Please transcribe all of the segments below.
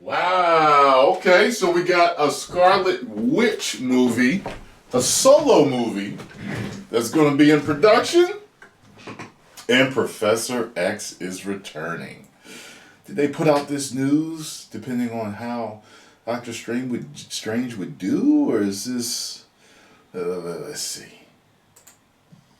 Wow, okay, so we got a Scarlet Witch movie, a solo movie that's going to be in production, and Professor X is returning. Did they put out this news depending on how Doctor Strange would do, or is this... let's see.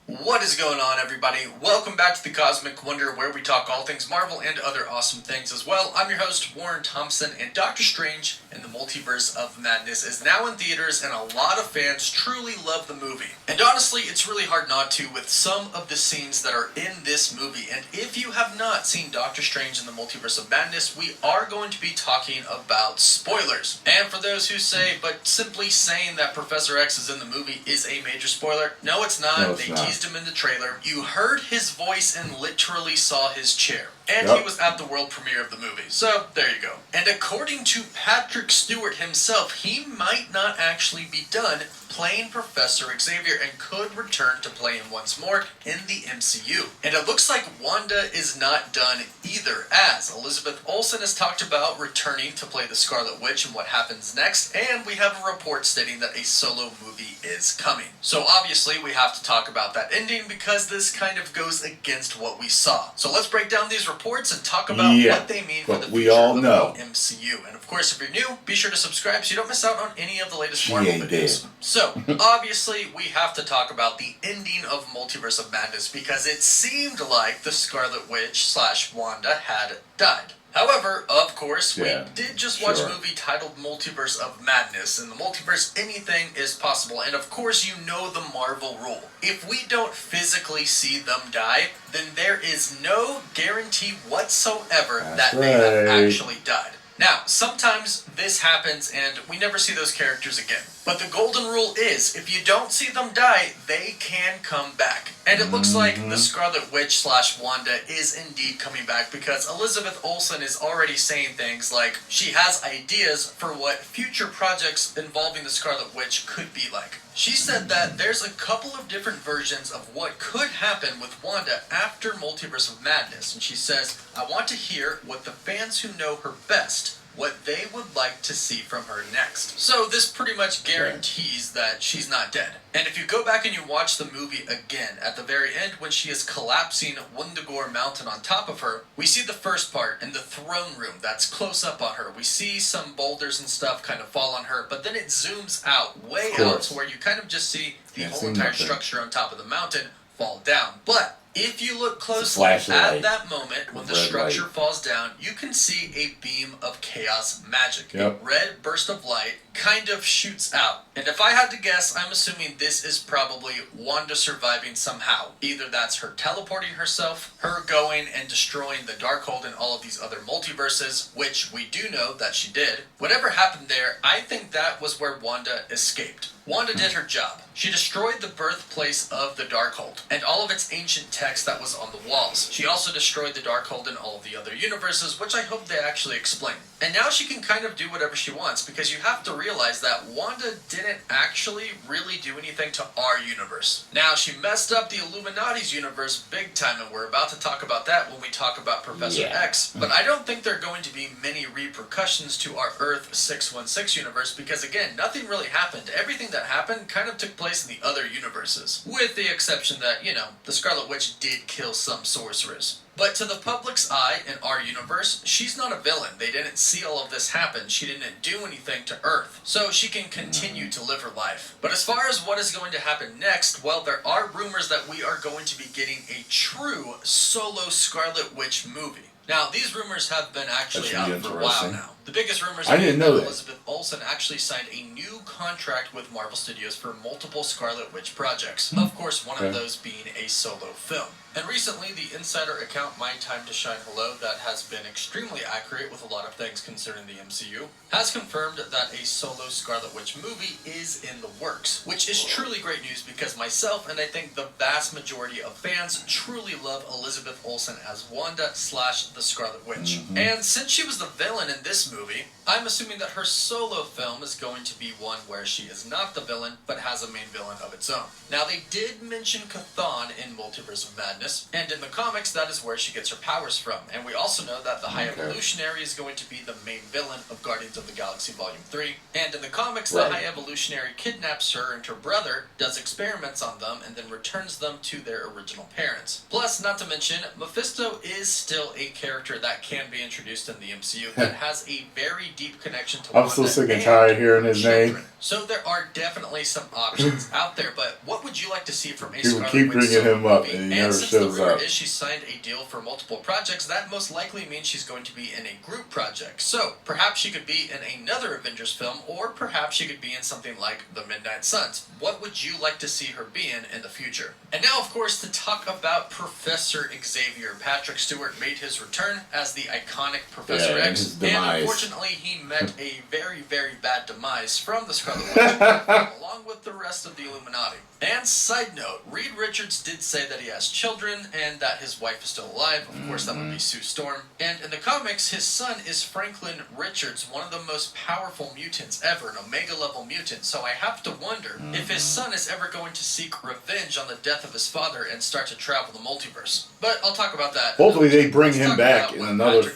What is going on, everybody? Welcome back to the Cosmic Wonder, where we talk all things Marvel and other awesome things as well. I'm your host, Warren Thompson, and Doctor Strange in the Multiverse of Madness is now in theaters, and a lot of fans truly love the movie. And honestly, it's really hard not to with some of the scenes that are in this movie. And if you have not seen Doctor Strange in the Multiverse of Madness, we are going to be talking about spoilers. And for those who say, but simply saying that Professor X is in the movie is a major spoiler, no, it's not. No, it's not. Him in the trailer. You heard his voice and literally saw his chair. And Yep. He was at the world premiere of the movie. So, there you go. And according to Patrick Stewart himself, he might not actually be done playing Professor Xavier and could return to play him once more in the MCU. And it looks like Wanda is not done either, as Elizabeth Olsen has talked about returning to play the Scarlet Witch and what happens next, and we have a report stating that a solo movie is coming. So obviously we have to talk about that ending because this kind of goes against what we saw. So let's break down these reports and talk about what they mean for the future of the MCU. And of course, if you're new, be sure to subscribe so you don't miss out on any of the latest Marvel videos. So, obviously, we have to talk about the ending of Multiverse of Madness because it seemed like the Scarlet Witch / Wanda had died. However, of course, we did just watch a movie titled Multiverse of Madness. In the multiverse, anything is possible. And of course, you know the Marvel rule. If we don't physically see them die, then there is no guarantee whatsoever that they have actually died. Now, sometimes this happens and we never see those characters again. But the golden rule is, if you don't see them die, they can come back. And it looks like the Scarlet Witch / Wanda is indeed coming back because Elizabeth Olsen is already saying things like she has ideas for what future projects involving the Scarlet Witch could be like. She said that there's a couple of different versions of what could happen with Wanda after Multiverse of Madness. And she says, I want to hear what the fans who know her best, what they would like to see from her next. So this pretty much guarantees that she's not dead. And if you go back and you watch the movie again, at the very end when she is collapsing Wundagore Mountain on top of her, we see the first part in the throne room that's close up on her. We see some boulders and stuff kind of fall on her, but then it zooms out, way out, to where you kind of just see the whole entire structure on top of the mountain fall down. But if you look closely at that moment when the structure falls down, you can see a beam of chaos magic. A red burst of light kind of shoots out. And if I had to guess, I'm assuming this is probably Wanda surviving somehow. Either that's her teleporting herself, her going and destroying the Darkhold and all of these other multiverses, which we do know that she did. Whatever happened there, I think that was where Wanda escaped. Wanda did her job. She destroyed the birthplace of the Darkhold and all of its ancient text that was on the walls. She also destroyed the Darkhold in all of the other universes, which I hope they actually explain. And now she can kind of do whatever she wants, because you have to realize that Wanda didn't actually really do anything to our universe. Now, she messed up the Illuminati's universe big time, and we're about to talk about that when we talk about Professor X, but I don't think there are going to be many repercussions to our Earth 616 universe, because again, nothing really happened. Everything that happened kind of took place in the other universes, with the exception that, you know, the Scarlet Witch did kill some sorcerers. But to the public's eye in our universe, she's not a villain. They didn't see all of this happen. She didn't do anything to Earth. So she can continue to live her life. But as far as what is going to happen next, well, there are rumors that we are going to be getting a true solo Scarlet Witch movie. Now, these rumors have been actually out for a while now. The biggest rumors are that Elizabeth Olsen actually signed a new contract with Marvel Studios for multiple Scarlet Witch projects. Of course, one of those being a solo film. And recently, the insider account My Time to Shine Hello, that has been extremely accurate with a lot of things concerning the MCU, has confirmed that a solo Scarlet Witch movie is in the works, which is truly great news because myself and I think the vast majority of fans truly love Elizabeth Olsen as Wanda / the Scarlet Witch. And since she was the villain in this movie, I'm assuming that her solo film is going to be one where she is not the villain, but has a main villain of its own. Now, they did mention Chthon in Multiverse of Madness, and in the comics, that is where she gets her powers from. And we also know that the High Evolutionary is going to be the main villain of Guardians of the Galaxy Volume 3. And in the comics, the High Evolutionary kidnaps her and her brother, does experiments on them, and then returns them to their original parents. Plus, not to mention, Mephisto is still a character that can be introduced in the MCU that has a very deep connection to I'm so sick and tired of hearing his name. So there are definitely some options out there, but what would you like to see from a People Scarlet keep Witch bringing solo him up, movie? and he never since shows the rumor up. is she signed a deal for multiple projects, that most likely means she's going to be in a group project. So perhaps she could be in another Avengers film, or perhaps she could be in something like The Midnight Suns. What would you like to see her be in the future? And now, of course, to talk about Professor Xavier. Patrick Stewart made his return as the iconic Professor X, and unfortunately he met a very, very bad demise from the Scarlet Witch, along with the rest of the Illuminati. And side note, Reed Richards did say that he has children and that his wife is still alive. Of course, that would be Sue Storm. And in the comics, his son is Franklin Richards, one of the most powerful mutants ever, an Omega-level mutant. So I have to wonder if his son is ever going to seek revenge on the death of his father and start to travel the multiverse. But I'll talk about that. Hopefully they bring him back in another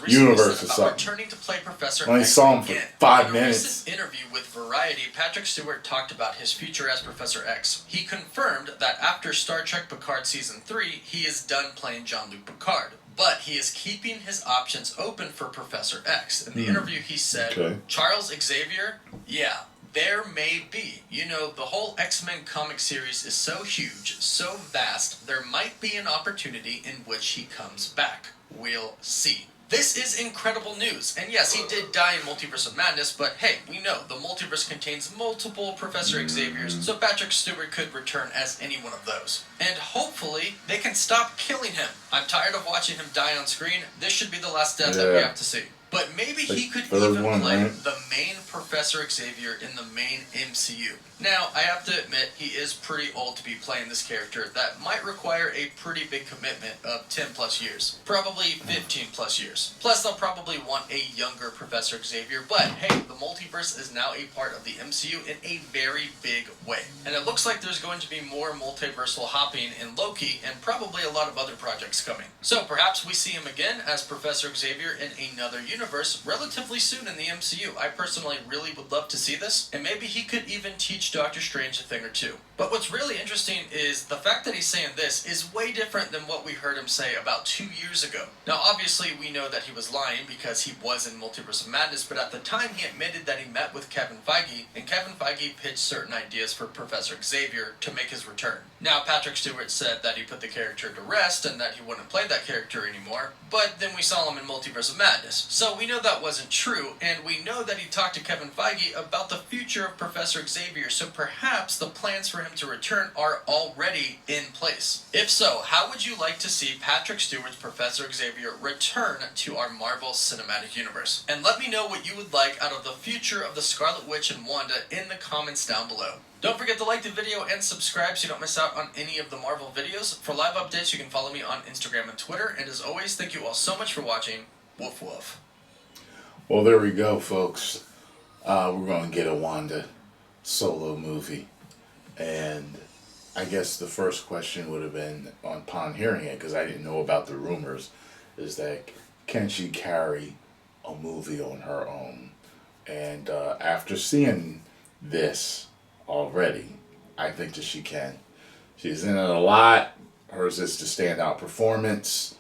universe or something. Returning to play Professor I X saw him for again. 5 In a minutes. recent interview with Variety, Patrick Stewart talked about his future as Professor X. He confirmed that after Star Trek Picard Season 3, he is done playing Jean-Luc Picard. But he is keeping his options open for Professor X. In the interview, he said, Charles Xavier? Yeah. There may be. You know, the whole X-Men comic series is so huge, so vast, there might be an opportunity in which he comes back. We'll see. This is incredible news, and yes, he did die in Multiverse of Madness, but hey, we know the multiverse contains multiple Professor Xaviers, so Patrick Stewart could return as any one of those. And hopefully, they can stop killing him. I'm tired of watching him die on screen. This should be the last death that we have to see. But maybe he could even play the main Professor Xavier in the main MCU. Now, I have to admit, he is pretty old to be playing this character. That might require a pretty big commitment of 10 plus years. Probably 15 plus years. Plus, they'll probably want a younger Professor Xavier. But hey, the multiverse is now a part of the MCU in a very big way. And it looks like there's going to be more multiversal hopping in Loki and probably a lot of other projects coming. So perhaps we see him again as Professor Xavier in another universe relatively soon in the MCU. I personally really would love to see this, and maybe he could even teach Doctor Strange a thing or two. But what's really interesting is the fact that he's saying this is way different than what we heard him say about 2 years ago. Now, obviously, we know that he was lying because he was in Multiverse of Madness, but at the time he admitted that he met with Kevin Feige, and Kevin Feige pitched certain ideas for Professor Xavier to make his return. Now, Patrick Stewart said that he put the character to rest and that he wouldn't play that character anymore, but then we saw him in Multiverse of Madness. So we know that wasn't true, and we know that he talked to Kevin Feige about the future of Professor Xavier, so perhaps the plans for him to return are already in place. If so, how would you like to see Patrick Stewart's Professor Xavier return to our Marvel Cinematic Universe? And let me know what you would like out of the future of the Scarlet Witch and Wanda in the comments down below. Don't forget to like the video and subscribe so you don't miss out on any of the Marvel videos. For live updates, you can follow me on Instagram and Twitter. And as always, thank you all so much for watching. Woof woof. Well, there we go, folks. We're going to get a Wanda solo movie. And I guess the first question would have been, upon hearing it, because I didn't know about the rumors, is that can she carry a movie on her own? And after seeing this already, I think that she can. She's in it a lot. Hers is the standout performance.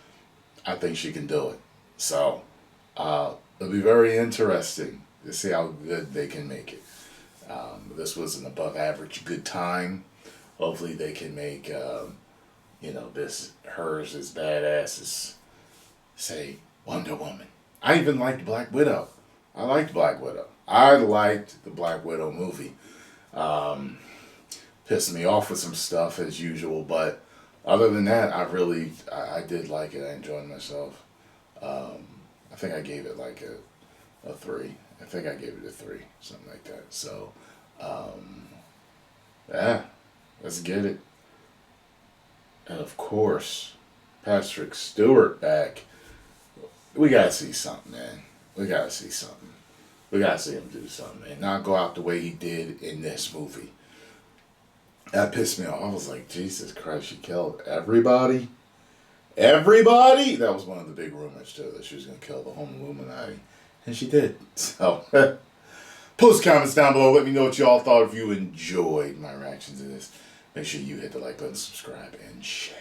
I think she can do it. So it'll be very interesting to see how good they can make it. This was an above average good time. Hopefully they can make hers as badass as, say, Wonder Woman. I even liked Black Widow. I liked Black Widow. I liked the Black Widow movie. Pissed me off with some stuff as usual, but other than that, I did like it. I enjoyed myself. I think I gave it like a 3. I think I gave it a 3, something like that. So, yeah, let's get it. And of course, Patrick Stewart back we gotta see something, man. We gotta see something. We gotta see him do something, man. Not go out the way he did in this movie. That pissed me off. I was like, Jesus Christ, she killed everybody. Everybody? That was one of the big rumors, too, that she was going to kill the whole Illuminati. And she did. So, post comments down below. Let me know what y'all thought. If you enjoyed my reactions to this, make sure you hit the like button, subscribe, and share.